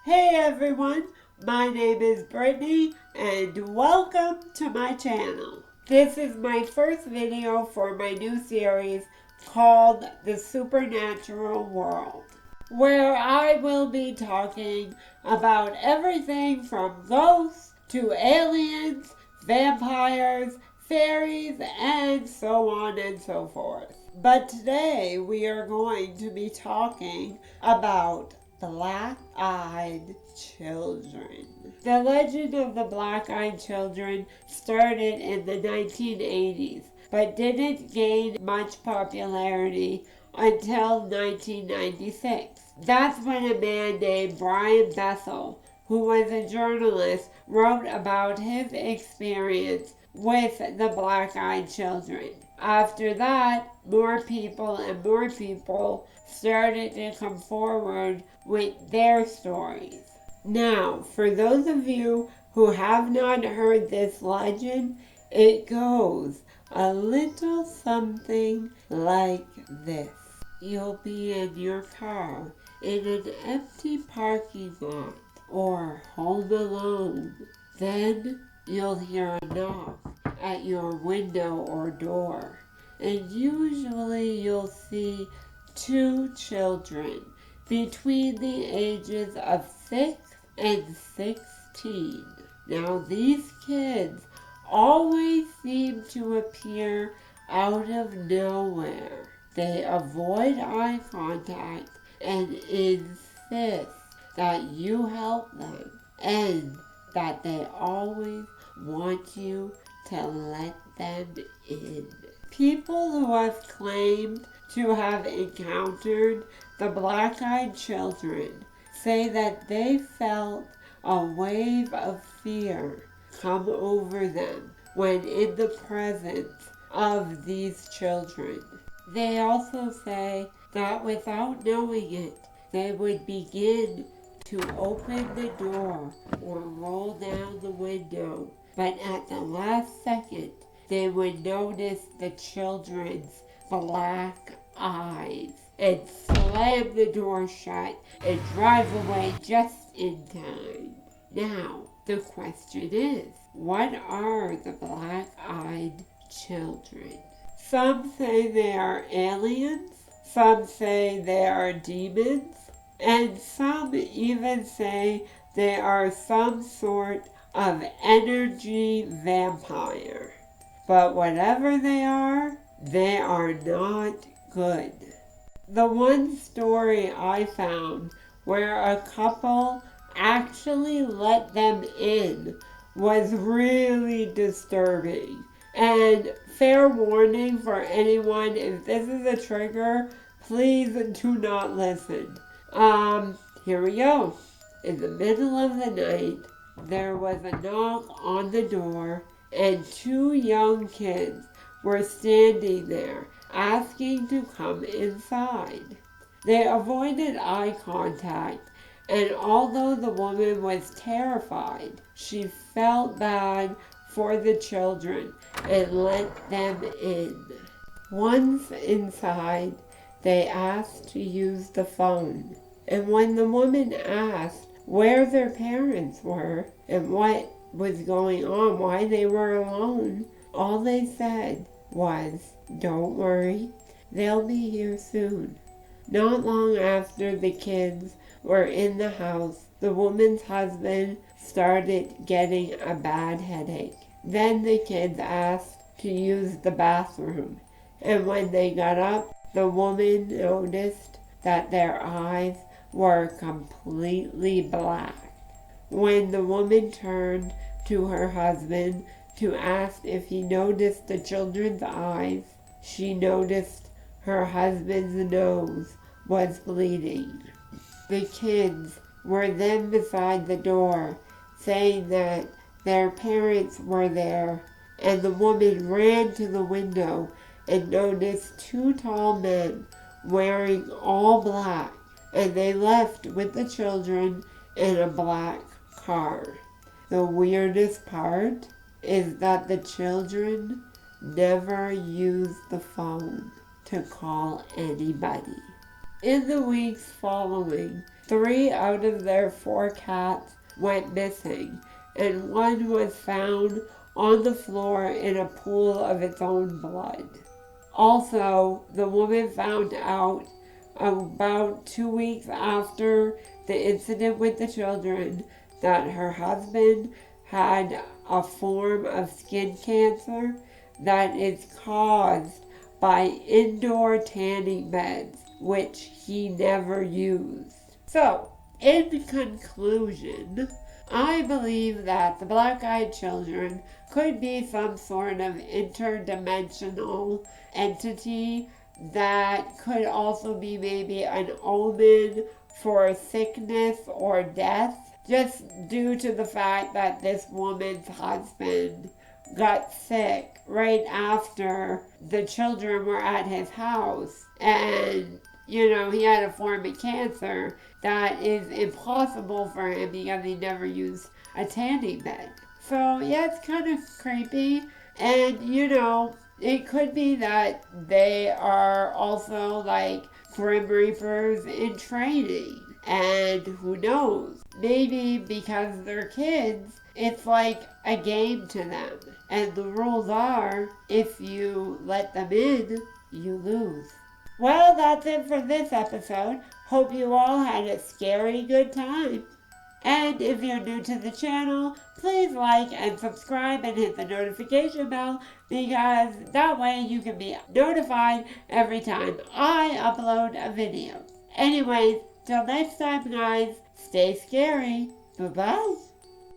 Hey everyone, my name is Brittany and welcome to my channel. This is my first video for my new series called The Supernatural World, where I will be talking about everything from ghosts to aliens, vampires, fairies, and so on and so forth. But today we are going to be talking about black-eyed children. The legend of the black-eyed children started in the 1980s, but didn't gain much popularity until 1996. That's when a man named Brian Bethel, who was a journalist, wrote about his experience with the black-eyed children. After that, more people started to come forward with their stories. Now, for those of you who have not heard this legend, it goes a little something like this. You'll be in your car in an empty parking lot or home alone. Then you'll hear a knock at your window or door, and usually you'll see two children between the ages of 6 and 16. Now these kids always seem to appear out of nowhere. They avoid eye contact and insist that you help them, and that they always want you to let them in. People who have claimed to have encountered the black-eyed children say that they felt a wave of fear come over them when in the presence of these children. They also say that without knowing it, they would begin to open the door or roll down the window, but at the last second, they would notice the children's black eyes and slam the door shut and drive away just in time. Now, the question is, what are the black-eyed children? Some say they are aliens, some say they are demons, and some even say they are some sort of energy vampire. But whatever they are not good. The one story I found where a couple actually let them in was really disturbing. And fair warning for anyone, if this is a trigger, please do not listen. Here we go. In the middle of the night, there was a knock on the door, and two young kids were standing there asking to come inside. They avoided eye contact, and although the woman was terrified, she felt bad for the children and let them in. Once inside, they asked to use the phone, and when the woman asked where their parents were and what was going on, why they were alone, all they said was, "Don't worry, they'll be here soon." Not long after the kids were in the house, the woman's husband started getting a bad headache. Then the kids asked to use the bathroom, and when they got up, the woman noticed that their eyes were completely black. When the woman turned to her husband to ask if he noticed the children's eyes, she noticed her husband's nose was bleeding. The kids were then beside the door, saying that their parents were there, and the woman ran to the window and noticed two tall men wearing all black, and they left with the children in a black car. The weirdest part is that the children never used the phone to call anybody. In the weeks following, 3 out of their 4 cats went missing, and one was found on the floor in a pool of its own blood. Also, the woman found out about 2 weeks after the incident with the children that her husband had a form of skin cancer that is caused by indoor tanning beds, which he never used. So, in conclusion, I believe that the black-eyed children could be some sort of interdimensional entity that could also be maybe an omen for sickness or death, just due to the fact that this woman's husband got sick right after the children were at his house, and he had a form of cancer that is impossible for him because he never used a tanning bed. So yeah, it's kind of creepy, and it could be that they are also like Grim Reapers in training, and who knows, maybe because they're kids, it's like a game to them, and the rules are, if you let them in, you lose. Well, that's it for this episode. Hope you all had a scary good time. And if you're new to the channel, please like and subscribe and hit the notification bell, because that way you can be notified every time I upload a video. Anyways, till next time guys, stay scary. Bye-bye.